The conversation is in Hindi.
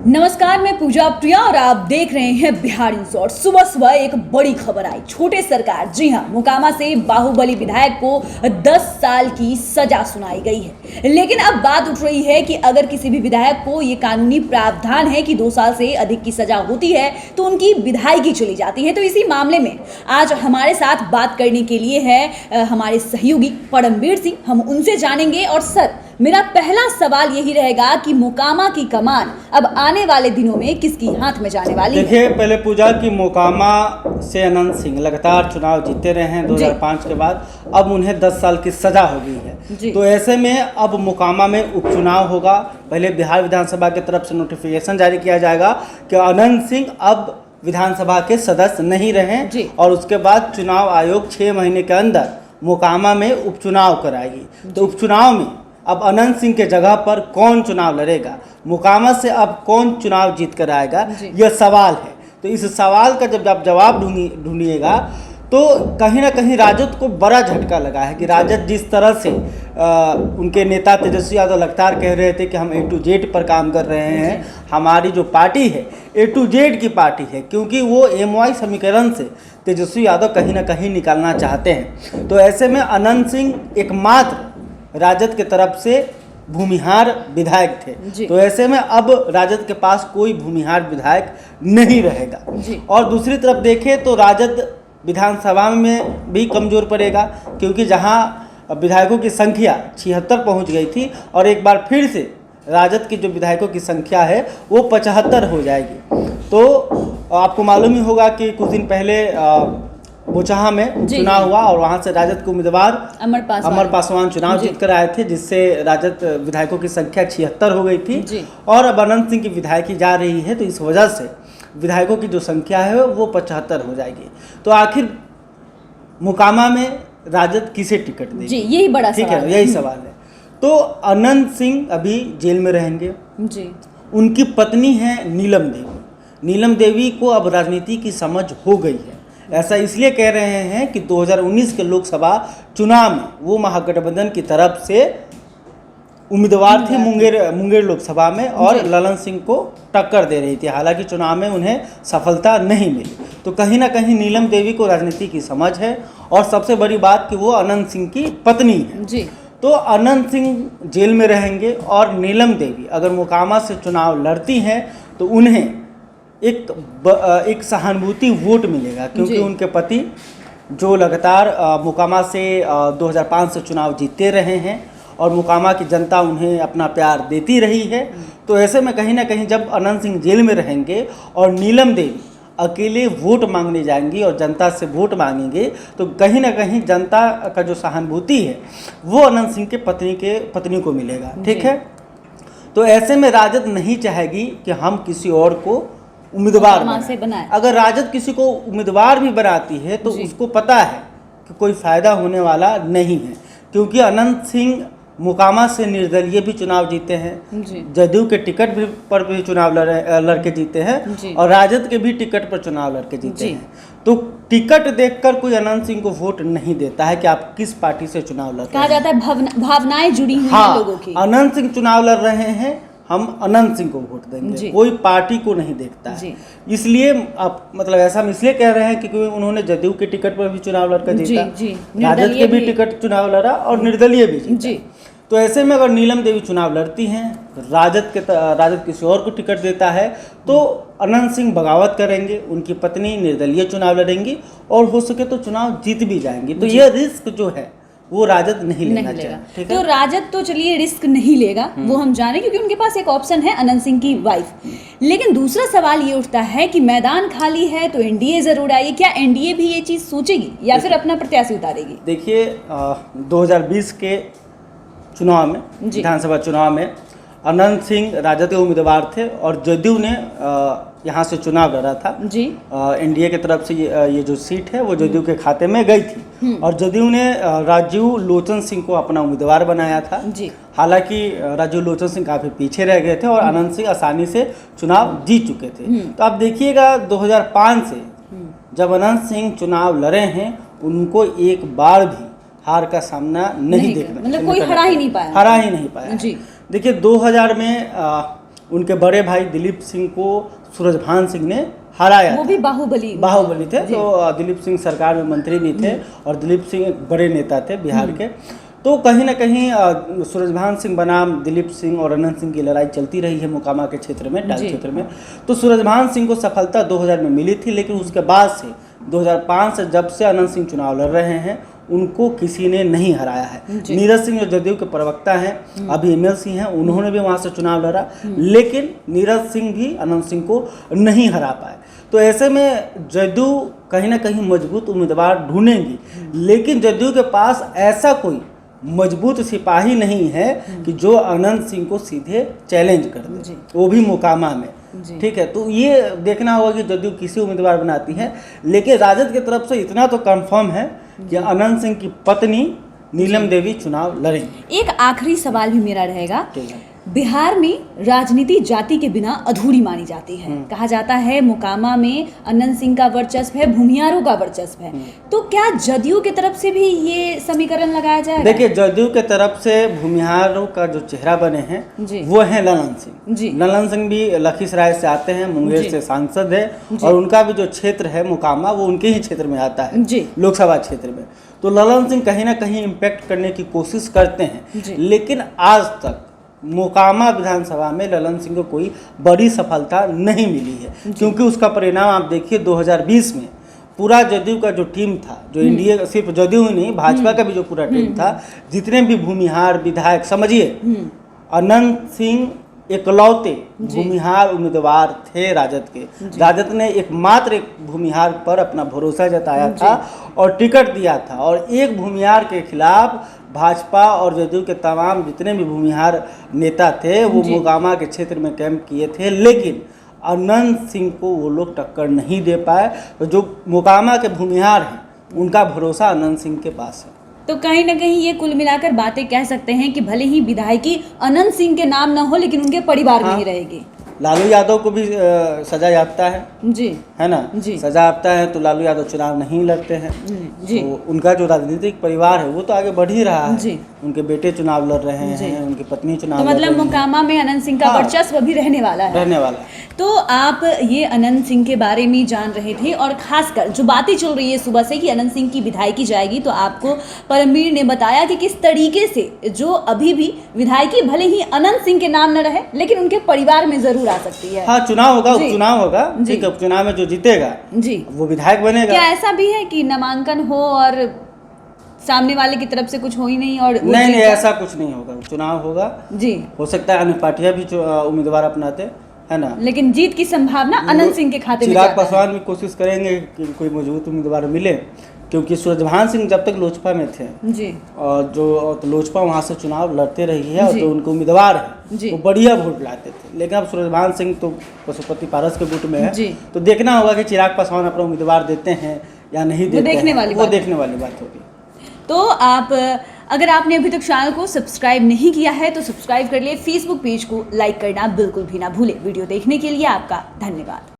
नमस्कार, मैं पूजा प्रिया और आप देख रहे हैं बिहार इन शॉर्ट। सुबह सुबह एक बड़ी खबर आई, छोटे सरकार। जी हां, मोकामा से बाहुबली विधायक को 10 साल की सजा सुनाई गई है। लेकिन अब बात उठ रही है कि अगर किसी भी विधायक को ये कानूनी प्रावधान है कि 2 साल से अधिक की सजा होती है तो उनकी विधायकी चली जाती है। तो इसी मामले में आज हमारे साथ बात करने के लिए है हमारे सहयोगी परमवीर सिंह। हम उनसे जानेंगे। और सर, मेरा पहला सवाल यही रहेगा कि मोकामा की कमान अब आने वाले दिनों में किसकी हाथ में जाने वाली है? देखिए, पहले पूजा की मोकामा से अनंत सिंह लगातार चुनाव जीते रहे हैं 2005 के बाद। अब उन्हें 10 साल की सजा हो गई है। तो ऐसे में अब मोकामा में उपचुनाव होगा। पहले बिहार विधानसभा की तरफ से नोटिफिकेशन जारी किया जाएगा कि अनंत सिंह अब विधानसभा के सदस्य नहीं रहे और उसके बाद चुनाव आयोग 6 महीने के अंदर मोकामा में उपचुनाव कराएगी। तो उपचुनाव में अब अनंत सिंह के जगह पर कौन चुनाव लड़ेगा, मोकामा से अब कौन चुनाव जीत कर आएगा, यह सवाल है। तो इस सवाल का जब आप जवाब ढूंढिएगा तो कहीं ना कहीं राजद को बड़ा झटका लगा है कि राजद जिस तरह से उनके नेता तेजस्वी यादव लगातार कह रहे थे कि हम A to Z पर काम कर रहे हैं, हमारी जो पार्टी है A to Z की पार्टी है, क्योंकि वो MY समीकरण से तेजस्वी यादव कहीं ना कहीं निकालना चाहते हैं। तो ऐसे में अनंत सिंह एकमात्र राजद के तरफ से भूमिहार विधायक थे। तो ऐसे में अब राजद के पास कोई भूमिहार विधायक नहीं रहेगा। और दूसरी तरफ देखें तो राजद विधानसभा में भी कमज़ोर पड़ेगा, क्योंकि जहां विधायकों की संख्या 76 पहुंच गई थी और एक बार फिर से राजद की जो विधायकों की संख्या है वो 75 हो जाएगी। तो आपको मालूम ही होगा कि कुछ दिन पहले बोचहा में चुनाव हुआ और वहां से राजद के उम्मीदवार अमर पासवान चुनाव जीत कर आए थे, जिससे राजद विधायकों की संख्या 76 हो गई थी। और अब अनंत सिंह की विधायकी जा रही है, तो इस वजह से विधायकों की जो संख्या है वो 75 हो जाएगी। तो आखिर मोकामा में राजद किसे टिकट देगी, यही बड़ा ठीक है, यही सवाल है। तो अनंत सिंह अभी जेल में रहेंगे। उनकी पत्नी है नीलम देवी। नीलम देवी को अब राजनीति की समझ हो गई है। ऐसा इसलिए कह रहे हैं कि 2019 के लोकसभा चुनाव में वो महागठबंधन की तरफ से उम्मीदवार थे मुंगेर लोकसभा में और ललन सिंह को टक्कर दे रही थी। हालांकि चुनाव में उन्हें सफलता नहीं मिली। तो कहीं ना कहीं नीलम देवी को राजनीति की समझ है और सबसे बड़ी बात कि वो अनंत सिंह की पत्नी है। तो अनंत सिंह जेल में रहेंगे और नीलम देवी अगर मोकामा से चुनाव लड़ती हैं तो उन्हें एक सहानुभूति वोट मिलेगा, क्योंकि उनके पति जो लगातार मोकामा से 2005 से चुनाव जीतते रहे हैं और मोकामा की जनता उन्हें अपना प्यार देती रही है। तो ऐसे में कहीं ना कहीं जब अनंत सिंह जेल में रहेंगे और नीलम देवी अकेले वोट मांगने जाएंगी और जनता से वोट मांगेंगे, तो कहीं ना कहीं जनता का जो सहानुभूति है वो अनंत सिंह के पत्नी को मिलेगा। ठीक है, तो ऐसे में राजद नहीं चाहेगी कि हम किसी और को उम्मीदवार बनाए। अगर राजद किसी को उम्मीदवार भी बनाती है तो उसको पता है कि कोई फायदा होने वाला नहीं है, क्योंकि अनंत सिंह मोकामा से निर्दलीय भी चुनाव जीते हैं, जदयू के टिकट पर भी चुनाव लड़के जीते हैं और राजद के भी टिकट पर चुनाव लड़के जीते हैं। तो टिकट देखकर कोई अनंत सिंह को वोट नहीं देता है कि आप किस पार्टी से चुनाव लड़ रहे हैं। कहा जाता है भावनाएं जुड़ी हुई हैं लोगों की। अनंत सिंह चुनाव लड़ रहे हैं, हम अनंत सिंह को वोट देंगे, कोई पार्टी को नहीं देखता है। इसलिए आप मतलब ऐसा हम इसलिए कह रहे हैं क्योंकि उन्होंने जदयू के टिकट पर भी चुनाव लड़कर जीता, राजद के भी टिकट चुनाव लड़ा और निर्दलीय भी जीता। तो ऐसे में अगर नीलम देवी चुनाव लड़ती हैं, राजद किसी और को टिकट देता है, तो अनंत सिंह बगावत करेंगे, उनकी पत्नी निर्दलीय चुनाव लड़ेंगी और हो सके तो चुनाव जीत भी जाएंगी। तो यह रिस्क जो है वो राजद नहीं लेना चाहिए। तो राजद तो चलिए रिस्क नहीं लेगा, वो हम जाने, क्योंकि उनके पास एक ऑप्शन है अनंत सिंह की वाइफ। लेकिन दूसरा सवाल ये उठता है कि मैदान खाली है तो एनडीए जरूर आई। क्या एनडीए भी ये चीज सोचेगी या फिर अपना प्रत्याशी उतारेगी? देखिए, 2020 के चुनाव में, विधानसभा चुनाव में अनंत सिंह राजद के उम्मीदवार थे और जदयू ने यहाँ से चुनाव लड़ा था। एनडीए की तरफ से ये जो सीट है वो जदयू के खाते में गई थी और जदयू ने राजीव लोचन सिंह को अपना उम्मीदवार बनाया था। हालांकि राजीव लोचन सिंह काफ़ी पीछे रह गए थे और अनंत सिंह आसानी से चुनाव जीत चुके थे। तो आप देखिएगा 2005 से जब अनंत सिंह चुनाव लड़े हैं, उनको एक बार भी हार का सामना नहीं देखना, मतलब कोई हरा ही नहीं पाया। देखिए 2000 में उनके बड़े भाई दिलीप सिंह को सूरजभान सिंह ने हराया वो था। भी बाहुबली थे। तो दिलीप सिंह सरकार में मंत्री भी थे और दिलीप सिंह एक बड़े नेता थे बिहार के। तो कहीं ना कहीं सूरजभान सिंह बनाम दिलीप सिंह और अनंत सिंह की लड़ाई चलती रही है मोकामा के क्षेत्र में, डाल क्षेत्र में। तो सूरजभान सिंह को सफलता 2000 में मिली थी, लेकिन उसके बाद से 2005 से जब से अनंत सिंह चुनाव लड़ रहे हैं उनको किसी ने नहीं हराया है। नीरज सिंह जो जदयू के प्रवक्ता हैं, अभी एमएलसी हैं, उन्होंने भी वहाँ से चुनाव लड़ा, लेकिन नीरज सिंह भी अनंत सिंह को नहीं हरा पाए। तो ऐसे में जदयू कहीं ना कहीं मजबूत उम्मीदवार ढूंढेंगी, लेकिन जदयू के पास ऐसा कोई मजबूत सिपाही नहीं है कि जो अनंत सिंह को सीधे चैलेंज कर दे, वो भी मोकामा में। ठीक है, तो ये देखना होगा कि जदयू किसी उम्मीदवार बनाती है, लेकिन राजद की तरफ से इतना तो कंफर्म है कि अनंत सिंह की पत्नी नीलम देवी चुनाव लड़ेंगी। एक आखिरी सवाल भी मेरा रहेगा, बिहार में राजनीति जाति के बिना अधूरी मानी जाती है। कहा जाता है मोकामा में अनंत सिंह का वर्चस्व है, भूमिहारों का वर्चस्व है। तो क्या जदयू की तरफ से भी ये समीकरण लगाया जाएगा? देखिए, जदयू के तरफ से भूमिहारों का जो चेहरा बने हैं वो है ललन सिंह। ललन सिंह भी लखीसराय से आते हैं, मुंगेर से सांसद है, और उनका भी जो क्षेत्र है मोकामा वो उनके ही क्षेत्र में आता है, लोकसभा क्षेत्र में। तो ललन सिंह कहीं ना कहीं इम्पैक्ट करने की कोशिश करते हैं, लेकिन आज तक मोकामा विधानसभा में ललन सिंह को कोई बड़ी सफलता नहीं मिली है, क्योंकि उसका परिणाम आप देखिए 2020 में पूरा जदयू का जो टीम था, जो एनडीए, सिर्फ जदयू ही नहीं भाजपा का भी जो पूरा टीम था, जितने भी भूमिहार विधायक समझिए, अनंत सिंह एकलौते भूमिहार उम्मीदवार थे राजद के। राजद ने एकमात्र एक भूमिहार पर अपना भरोसा जताया था और टिकट दिया था, और एक भूमिहार के खिलाफ भाजपा और जदयू के तमाम जितने भी भूमिहार नेता थे वो मोकामा के क्षेत्र में कैंप किए थे, लेकिन अनंत सिंह को वो लोग टक्कर नहीं दे पाए। तो जो मोकामा के भूमिहार हैं उनका भरोसा अनंत सिंह के पास है। तो कहीं ना कहीं ये कुल मिलाकर बातें कह सकते हैं कि भले ही विधायकी अनंत सिंह के नाम न हो, लेकिन उनके परिवार में ही रहेगी। लालू यादव को भी सजा याफ्ता है है ना, सजा याफ्ता है, तो लालू यादव चुनाव नहीं लड़ते हैं। तो उनका जो राजनीतिक परिवार है वो तो आगे बढ़ ही रहा है, उनके बेटे चुनाव लड़ रहे हैं, उनकी पत्नी चुनाव, तो मतलब मोकामा में अनंत सिंह का वर्चस्व भी रहने वाला है। तो आप ये अनंत सिंह के बारे में जान रहे थे, और खासकर जो बातें चल रही है सुबह से कि अनंत सिंह की विधायकी जाएगी, तो आपको परमवीर ने बताया कि किस तरीके से जो अभी भी विधायकी भले ही अनंत सिंह के नाम न रहे, लेकिन उनके परिवार में जरूर आ सकती है। हाँ, चुनाव होगा, उपचुनाव होगा, ठीक है, उपचुनाव में जो जीतेगा वो विधायक बनेगा। क्या ऐसा भी है कि नामांकन हो और सामने वाले की तरफ से कुछ हो ही नहीं? और नहीं, ऐसा कुछ नहीं होगा, चुनाव होगा जी। हो सकता है अन्य पार्टियां भी उम्मीदवार अपनाते, है ना, लेकिन जीत की संभावना अनंत सिंह के खाते में। चिराग पासवान भी कोशिश करेंगे कि कोई मजबूत उम्मीदवार मिले, क्योंकि सूरजभान सिंह जब तक लोजपा में थे जी, और जो तो लोजपा वहाँ से चुनाव लड़ते रही है, और जो उनके उम्मीदवार हैं वो बढ़िया वोट लाते थे, लेकिन अब सूरजभान सिंह तो पशुपति पारस के गुट में है। तो देखना होगा कि चिराग पासवान अपना उम्मीदवार देते हैं या नहीं देते, वो देखने वाली बात होगी। तो आप, अगर आपने अभी तक चैनल को सब्सक्राइब नहीं किया है तो सब्सक्राइब कर लिए, फेसबुक पेज को लाइक करना बिल्कुल भी ना भूले। वीडियो देखने के लिए आपका धन्यवाद।